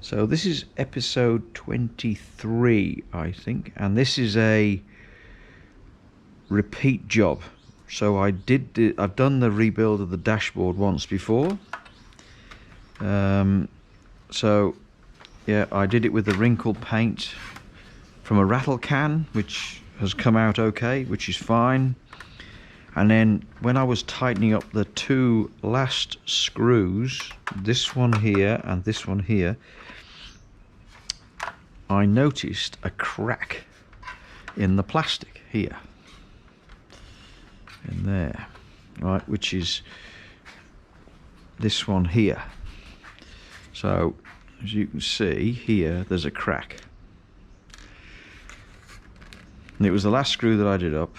So this is episode 23, I think, and this is a repeat job. So I've done the rebuild of the dashboard once before. So yeah, I did it with the wrinkled paint from a rattle can, which has come out okay, which is fine. And then when I was tightening up the two last screws, this one here and this one here, I noticed a crack in the plastic here, in there, right, which is this one here. So as you can see here, there's a crack, and it was the last screw that I did up,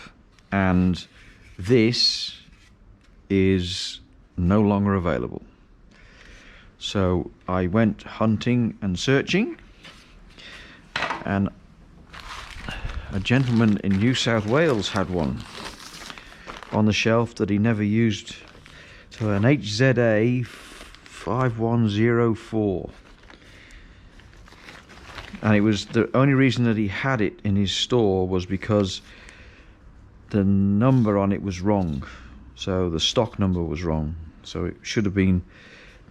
and this is no longer available. So I went hunting and searching, and a gentleman in New South Wales had one on the shelf that he never used. So an HZA 5104, and it was the only reason that he had it in his store was because the number on it was wrong. So the stock number was wrong, so it should have been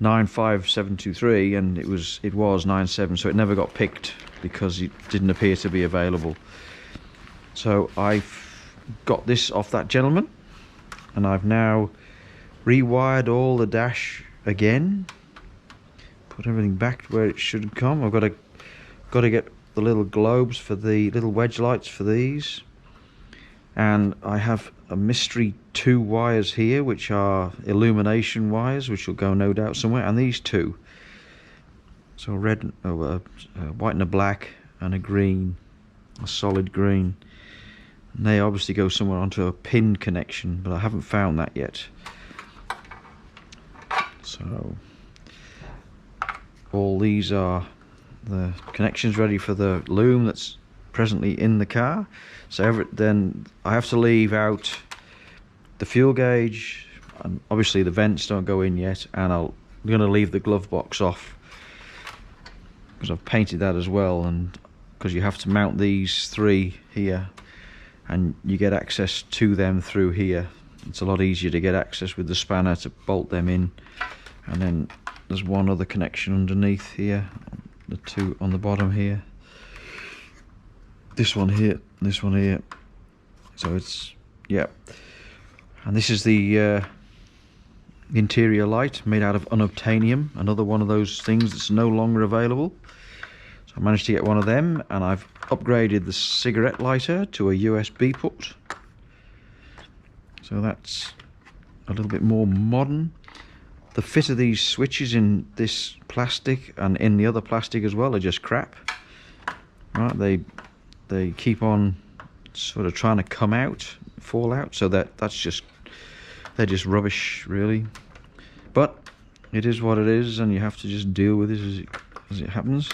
95723, and it was 97, so it never got picked because it didn't appear to be available. So I've got this off that gentleman, and I've now rewired all the dash again, put everything back where it should come. I've got to get the little globes for the little wedge lights for these, and I have a mystery 2 wires here which are illumination wires, which will go no doubt somewhere, and these two, so red, white and a black and a green, a solid green, and they obviously go somewhere onto a pin connection, but I haven't found that yet. So all these are the connections ready for the loom that's presently in the car. So then I have to leave out the fuel gauge, and obviously the vents don't go in yet, and I'm going to leave the glove box off because I've painted that as well, and because you have to mount these 3 here and you get access to them through here. It's a lot easier to get access with the spanner to bolt them in, and then there's one other connection underneath here, the 2 on the bottom here, this one here, this one here. So it's, yeah, and this is the interior light made out of unobtainium, another one of those things that's no longer available. So I managed to get one of them, and I've upgraded the cigarette lighter to a USB port, so that's a little bit more modern. The fit of these switches in this plastic and in the other plastic as well are just crap, right? They keep on sort of trying to come out, fall out, so they're just rubbish really. But it is what it is, and you have to just deal with it as it happens.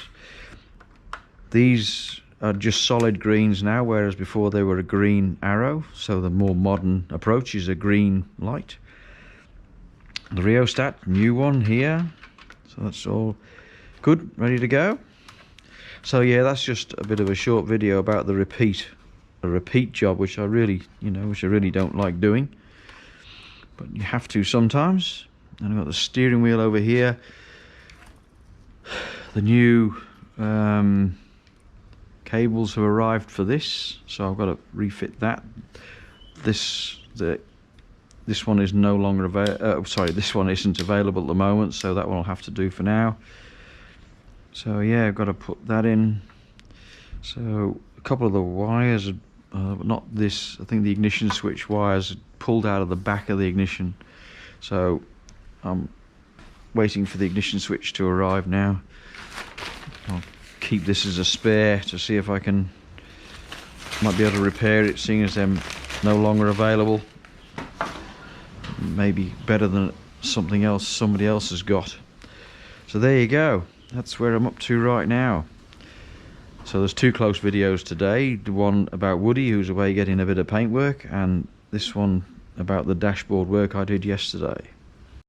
These are just solid greens now, whereas before they were a green arrow, so the more modern approach is a green light. The rheostat, new one here, so that's all good, ready to go. So yeah, that's just a bit of a short video about the repeat job, which I really, don't like doing, but you have to sometimes. And I've got the steering wheel over here. The new cables have arrived for this, so I've got to refit that. This one is no longer available. Sorry, this one isn't available at the moment, so that one I'll have to do for now. So yeah, I've got to put that in. So a couple of the wires, not this, I think the ignition switch wires pulled out of the back of the ignition. So I'm waiting for the ignition switch to arrive now. I'll keep this as a spare to see if might be able to repair it, seeing as they're no longer available. Maybe better than something else somebody else has got. So there you go. That's where I'm up to right now. So there's 2 close videos today. The one about Woody, who's away getting a bit of paint work, and this one about the dashboard work I did yesterday.